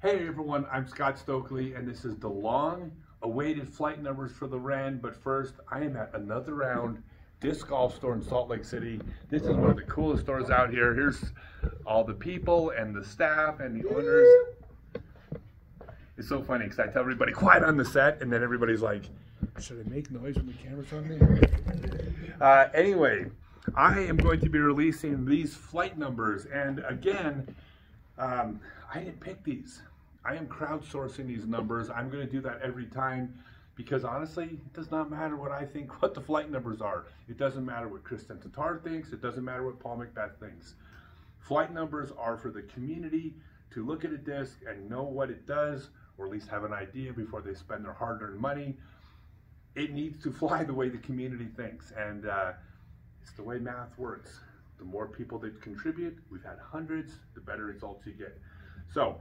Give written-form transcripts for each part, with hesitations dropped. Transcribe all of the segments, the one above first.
Hey everyone, I'm Scott Stokely, and this is the long-awaited flight numbers for the Wren. But first, I am at Another Round disc golf store in Salt Lake City. This is one of the coolest stores out here. Here's all the people and the staff and the owners. It's so funny because I tell everybody quiet on the set, and then everybody's like, should I make noise when the camera's on me? Anyway, I am going to be releasing these flight numbers, and again, I didn't pick these. I am crowdsourcing these numbers. I'm going to do that every time because honestly, it does not matter what I think, what the flight numbers are. It doesn't matter what Kristen Tatar thinks. It doesn't matter what Paul Macbeth thinks. Flight numbers are for the community to look at a disc and know what it does, or at least have an idea before they spend their hard-earned money. It needs to fly the way the community thinks, and it's the way math works. The more people that contribute, we've had hundreds, the better results you get. So,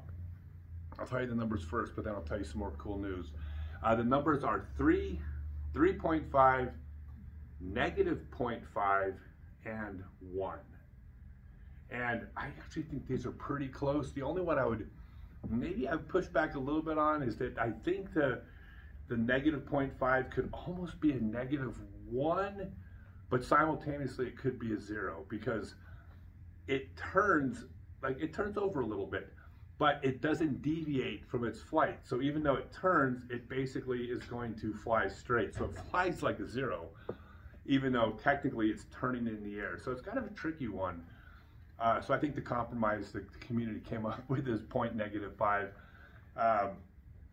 I'll tell you the numbers first, but then I'll tell you some more cool news. The numbers are 3, 3.5, -0.5, and 1. And I actually think these are pretty close. The only one I would push back a little bit on is that I think the -0.5 could almost be a -1, but simultaneously it could be a 0 because it turns over a little bit, but it doesn't deviate from its flight. So even though it turns, it basically is going to fly straight. So it flies like a 0, even though technically it's turning in the air. So it's kind of a tricky one. So I think the compromise the community came up with is -5,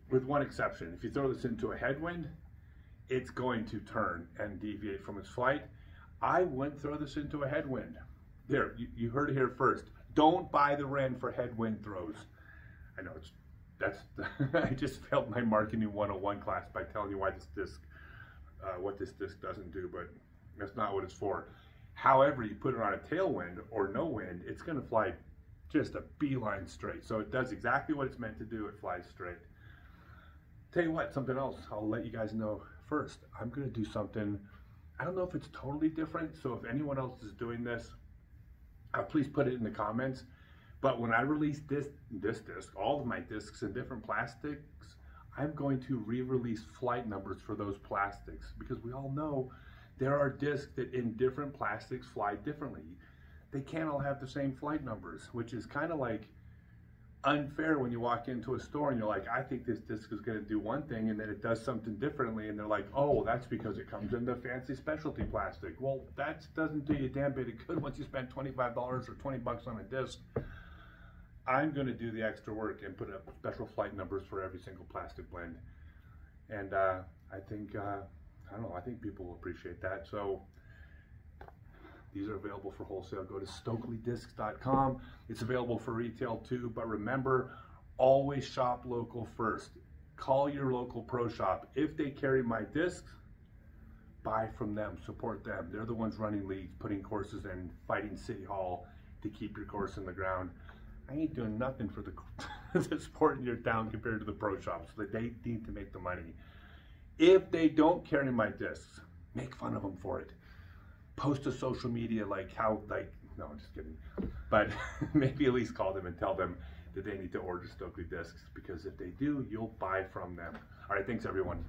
with one exception. If you throw this into a headwind, it's going to turn and deviate from its flight. I wouldn't throw this into a headwind. There, you heard it here first. Don't buy the Wren for headwind throws. I know I just failed my marketing 101 class by telling you why this disc, what this disc doesn't do, but that's not what it's for. However, you put it on a tailwind or no wind, it's going to fly just a beeline straight. So it does exactly what it's meant to do. It flies straight. Tell you what, something else I'll let you guys know first. I'm going to do something, I don't know if it's totally different, so if anyone else is doing this, please put it in the comments. But when I release this disc, all of my discs in different plastics, I'm going to re-release flight numbers for those plastics, because we all know there are discs that in different plastics fly differently. They can't all have the same flight numbers, which is kind of like unfair when you walk into a store and you're like, I think this disc is going to do one thing, and then it does something differently, and they're like, oh, that's because it comes in the fancy specialty plastic. Well, that doesn't do you a damn bit of good once you spend $25 or 20 bucks on a disc. I'm going to do the extra work and put up special flight numbers for every single plastic blend, and I think I don't know, I think people will appreciate that. So these are available for wholesale. Go to StokelyDiscs.com. It's available for retail too, but remember, always shop local first. Call your local pro shop. If they carry my discs, buy from them, support them. They're the ones running leagues, putting courses in, fighting City Hall to keep your course in the ground. I ain't doing nothing for the sport in your town compared to the pro shops. So they need to make the money. If they don't carry my discs, make fun of them for it. Post to social media no, I'm just kidding. But maybe at least call them and tell them that they need to order Stokely Discs, because if they do, you'll buy from them. All right, thanks everyone.